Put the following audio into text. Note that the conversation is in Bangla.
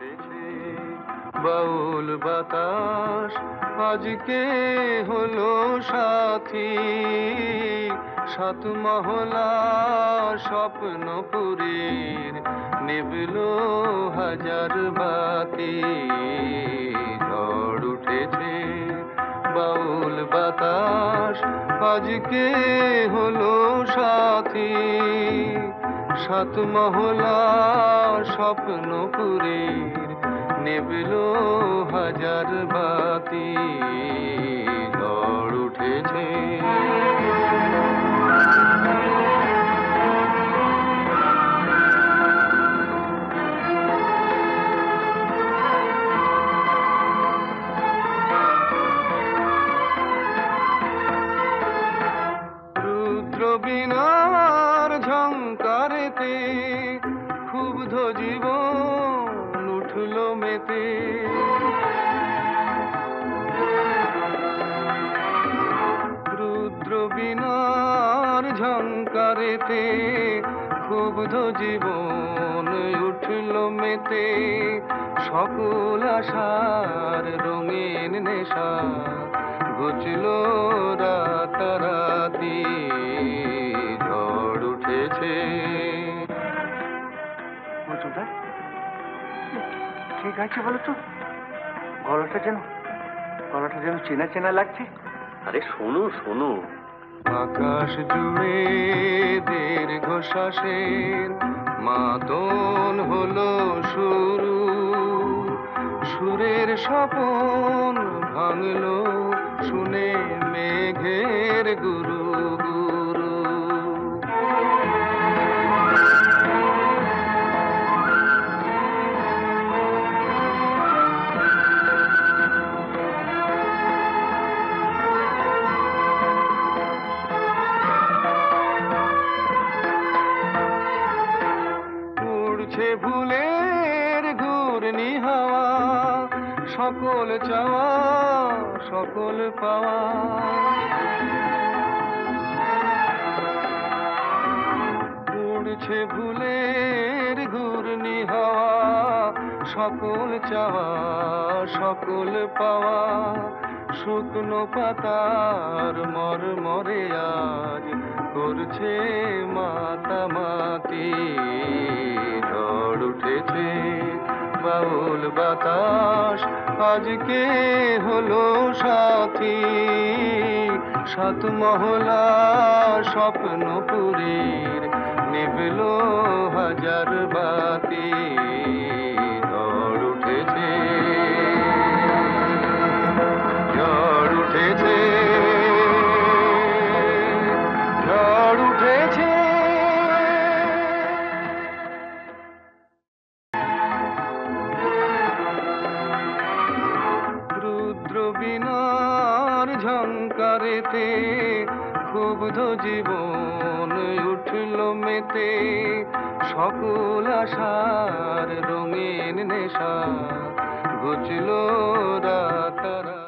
উঠেছে বাউল বাতাস আজকে হলো সাথী, সাত মহলা স্বপ্নপুরীর নিবিল হাজার বাতি। ঝড় উঠেছে বাউল বাতাস আজকে হলো সাথী, সাত মহলা স্বপ্নপুরীর নিবিল হাজার বাতি। ঝড় উঠেছে বীণার ঝংকারেতে ক্ষুব্ধ জীবন উঠল মেতে। রুদ্র বীণার ঝংকারেতে ক্ষুব্ধ জীবন উঠল মেতে। সকল আশার রঙিন নেশা ঘুচল রাতারাতি। ঝড় উঠেছে ঠিক আছে বলো তো, গলাটা যেন চেনা চেনা লাগছে। আরে শোনো শোনো, আকাশ জুড়ে দীর্ঘশ্বাসের মাতন হলো শুরু। সুরের স্বপন ভাঙলো শুনে মেঘের গুরু গুরু। উড়ছে ভুলের ঘূর্ণি হাওয়া, সকল চাওয়া সকল পাওয়া। উড়ছে ভুলের ঘূর্ণি হাওয়া, সকল চাওয়া সকল পাওয়া। শুকনো পাতার মরমরে আজ করছে মাতামাতি। ঝড় উঠেছে বাউল বাতাস আজকে হলো সাথী, সাত মহলা স্বপ্নপুরীর নিবিল হাজার বাতি। ঝড় উঠেছে ঝড় উঠেছে ঝড় উঠেছে। রুদ্র বীণার ঝংকারেতে ক্ষুব্ধ জীবন উঠল মেতে। সকল আশার রঙিন নেশা ঘুচল রাতারাতি।